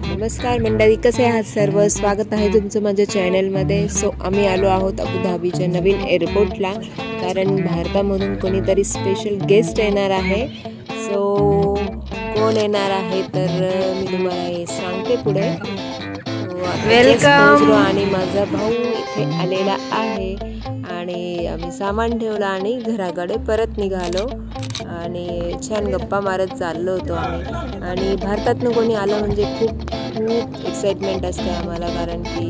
नमस्कार मंडळी, कसे आहात सर्व? स्वागत आहे तुमचं माझ्या चॅनलमध्ये. आम्ही आलो आहोत अबुधाबीच्या नवीन एअरपोर्टला, कारण भारतामधून कोणीतरी स्पेशल गेस्ट येणार आहे. कोण येणार आहे तर मी तुम्हाला हे सांगते पुढे. वेलकम. आणि माझा भाऊ इथे आलेला आहे आणि आम्ही सामान ठेवलं आणि घराकडे परत निघालो आणि छान गप्पा मारत चाललो होतो आम्ही. आणि भारतातनं कोणी आलं म्हणजे खूप एक्साइटमेंट असते आम्हाला, कारण की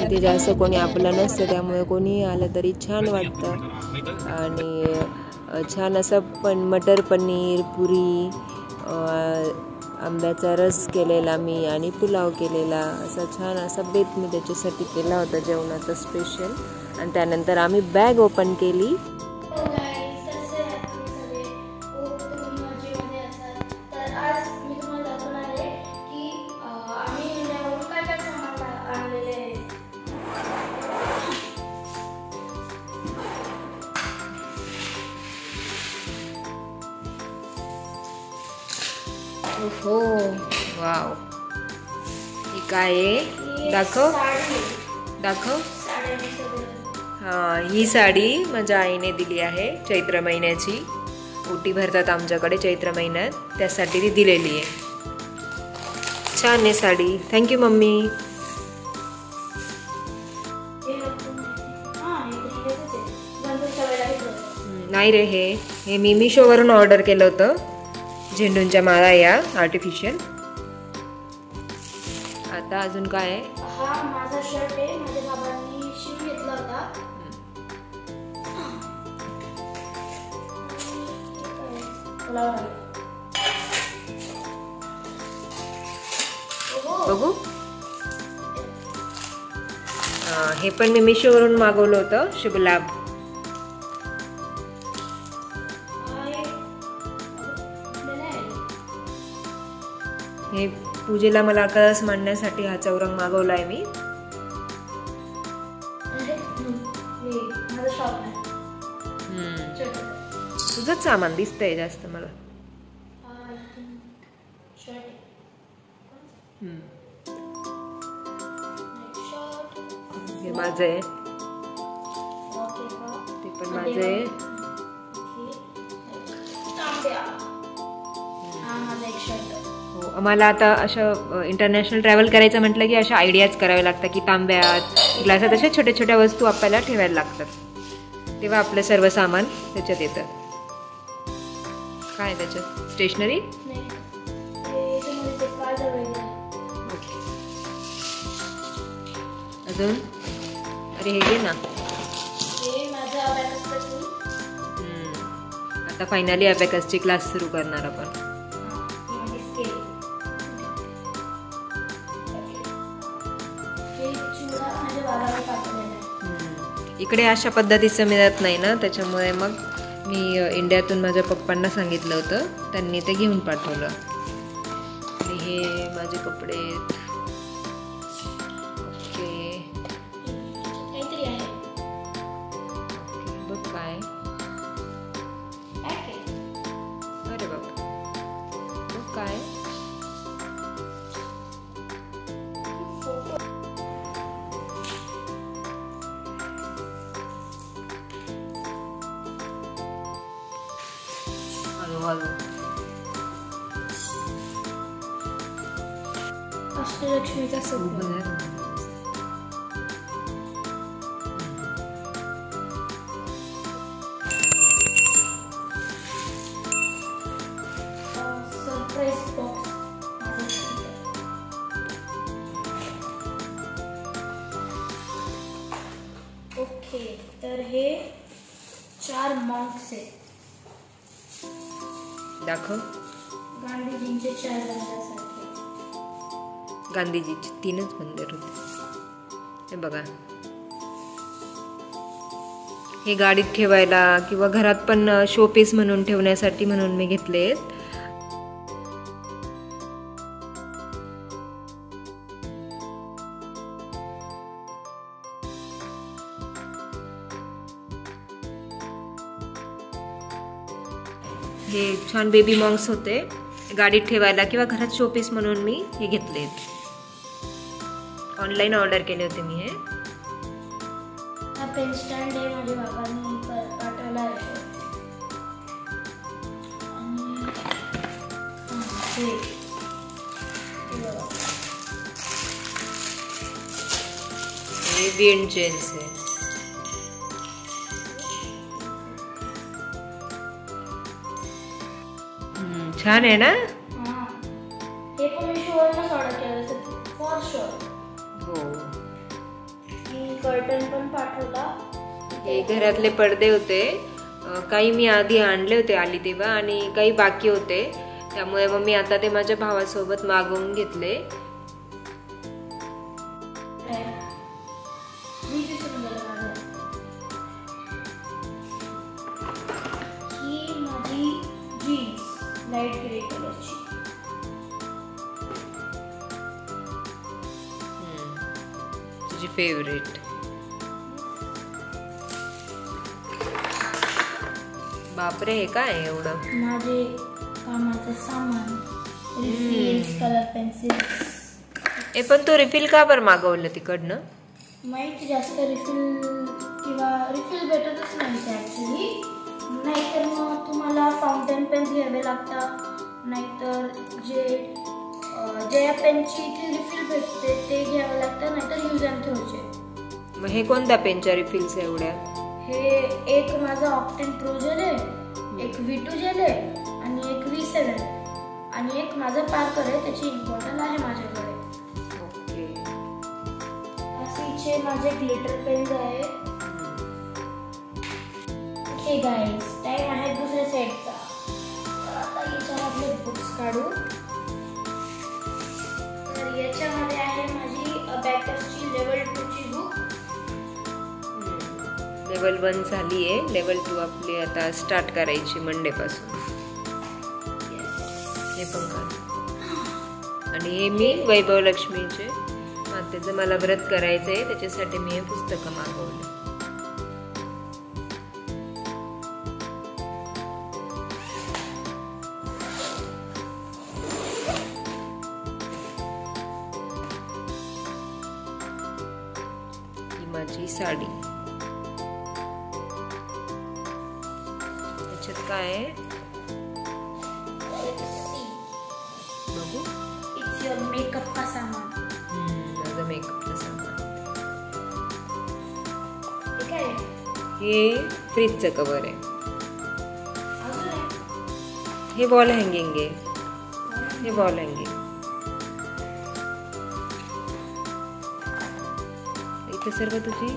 इथे जास्त कोणी आपलं नसतं, त्यामुळे कोणीही आलं तरी छान वाटतं. आणि छान असं मटर पनीर, पुरी, आंब्याचा रस केलेला मी आणि पुलाव केलेला, असा छान असा बेत मी त्याच्यासाठी केला होता जेवणाचा स्पेशल. आणि त्यानंतर आम्ही बॅग ओपन केली. हो वाव, ही काय आहे? दाखव. ही साडी माझ्या आईने दिली आहे चैत्र महिन्याची. ओटी भरतात आमच्याकडे चैत्र महिन्यात, त्यासाठी ती दिलेली आहे. छान आहे साडी. Thank you mummy. नाही रे, हे मी मिशोवरून ऑर्डर केलं होतं, झेंडूंच्या माळा या आर्टिफिशियल. आता अजून काय आहे? हा माझा शर्ट आहे, माझ्या बाबांनी शिवून घेतला होता. बघू. हे पण मी मिशोवरून मागवलं होतं, शुभ लाभ. हे पूजेला मला कळस मांडण्यासाठी हा चौरंग मागवला आहे मी. तुझंच सामान दिसतंय जास्त मला. हे माझं आहे, ते पण माझं आहे. आम्हाला आता असं इंटरनॅशनल ट्रॅव्हल करायचं म्हटलं की अशा आयडियाज कराव्या लागतात की तांब्यात, ग्लासात अशा छोट्या छोट्या वस्तू आपल्याला ठेवायला लागतात, तेव्हा आपलं सर्व सामान त्याच्यात येतं. काय त्याच्यात? स्टेशनरी. अजून अरे हे घे ना. आता फायनली अबॅकसची क्लास सुरू करणार आपण. इकडे अशा पद्धतीचं मिळत नाही ना, त्याच्यामुळे मग मी इंडियातून माझ्या पप्पांना सांगितलं होतं, त्यांनी ते घेऊन पाठवलं. आणि हे माझे कपडे. ओके, बघ काय. अरे बाबा, बघ काय. अष्टलक्ष्मीचा सरप्राईज बॉक्स. ओके, तर हे 4 मॉन्क्स आहेत. दाखव. गांधीजींचे 4 दंडासारखे. गांधीजीचे 3च मंदिर होते. हे बघा, हे गाडीत ठेवायला किंवा घरात पण शो पीस म्हणून ठेवण्यासाठी म्हणून मी घेतले. हे छान बेबी मॉन्क्स होते, गाडीत ठेवायला किंवा घरात शोपीस म्हणून मी हे घेतले. ऑनलाईन ऑर्डर केले होते मी हे. हा पेन स्टँड आहे, माझ्या बाबांनी पाठवला आहे. हे विंड चेन्स आहे. छान आहे ना. हे पण मी शुअरनच ऑर्डर केलं फॉर शुअर. हो. मी कर्टन पण पाठवला. हे घरातले पडदे होते, काही मी आधी आणले होते आली तेव्हा आणि काही बाकी होते, त्यामुळे मग मी आता ते माझ्या भावासोबत मागवून घेतले. ही माझी जीन्स लाईट ग्रे कलरची. तुझी फेवरेट. बापरे, हे काय एवढं? माझे कामाचं सामान, रिफिल्स, कलर पेन्सिल्स. हे पण तू रिफिल का बरं मागवलं तिकडनं? माहिती जास्त रिफिल किंवा रिफिल भेटतच नाही ॲक्च्युली. नाहीतर मग तुम्हाला फाउंटेन पेन घ्यावे लागतात, नाहीतर जे या पेनची इथे रिफिल भेटते ते घ्यावं लागतं, नाहीतर यूज अँड थ्रोचे. मग हे कोणत्या पेनच्या रिफिल्स एवढ्या? हे एक माझा ऑक्टेन प्रो जेल आहे, एक V2 जेल आहे आणि एक V7 आणि एक माझं पार्कर आहे, त्याची इम्पॉर्टंट आहे माझ्याकडे. ओके. असे माझे ग्लिटर पेन्स आहे. ओके गाईज, टाइम आहे दुसऱ्या सेटचा. आता याच्यामधले बुक्स काढू. तर याच्यामध्ये आहे माझी अबॅकसची लेवल 2 ची बुक. लेवल 1 झाली आहे, लेवल 2 आपली आता स्टार्ट करायची मंडे पासून. हे पण काढ. आणि हे मी वैभव लक्ष्मीचे मातेचं मला व्रत करायचं आहे, त्याच्यासाठी मी हे पुस्तकं मागवले. ही माझी साडी. त्याच्यात काय आहे बघू. इट्स युअर मेकअप का सामान. माझं मेकअपचं सामान. हे काय आहे? हे फ्रीजचं कवर आहे. अजून आहे? हे वॉल हँगिंग आहे. हे वॉल हँगिंग. इथे सर्व तुझी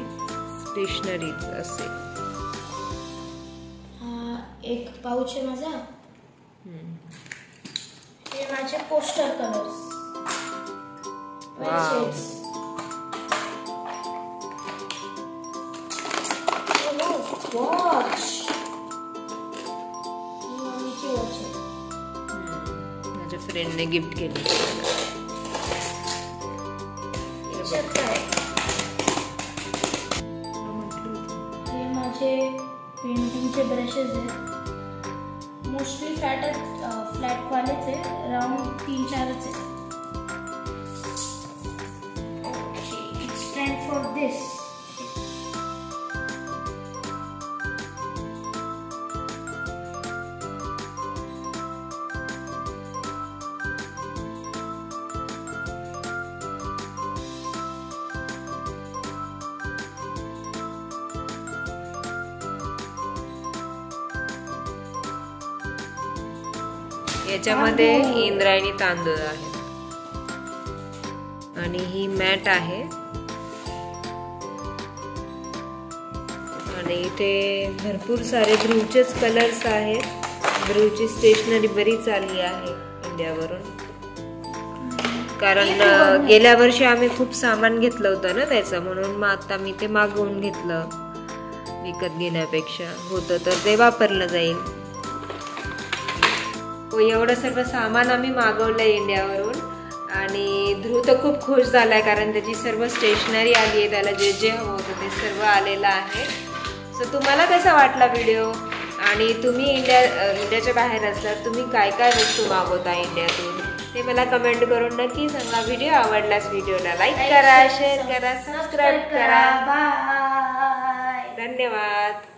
स्टेशनरीज असेल. हा एक पाऊच आहे माझा. हे माझे पोस्टर कलर्स. वॉच. मम्मीची वॉच आहे. माझ्या फ्रेंडने गिफ्ट केली. हे माझे पेंटिंगचे ब्रशेस आहेत. मोस्टली फ्लॅटवालेच आहे, राऊंड 3-4च आहे. ओके, इट्स टाइम फॉर दिस. याच्यामध्ये इंद्रायणी तांदूळ आहे आणि ही मॅट आहे. आणि इथे भरपूर सारे ध्रुवचेच कलर्स आहेत. ध्रुवची स्टेशनरी बरीच आली आहे इंडियावरून, कारण गेल्या वर्षी आम्ही खूप सामान घेतलं होतं ना त्याचं, म्हणून मग आता मी ते मागवून घेतलं. विकत घेण्यापेक्षा होतं तर ते वापरलं जाईल. एवढं सर्व सामान आम्ही मागवलंय इंडियावरून आणि ध्रुव तर खूप खुश झालाय, कारण त्याची सर्व स्टेशनरी आली आहे. त्याला जे जे हवं होतं ते सर्व आलेलं आहे. सो तुम्हाला कसा वाटला व्हिडिओ आणि तुम्ही इंडियाच्या बाहेर असलात तुम्ही काय काय वस्तू मागवता इंडियातून ते मला कमेंट करून नक्की सांगा. व्हिडिओ आवडल्यास व्हिडिओला लाईक करा, शेअर करा, सबस्क्राईब करा. बाय. धन्यवाद.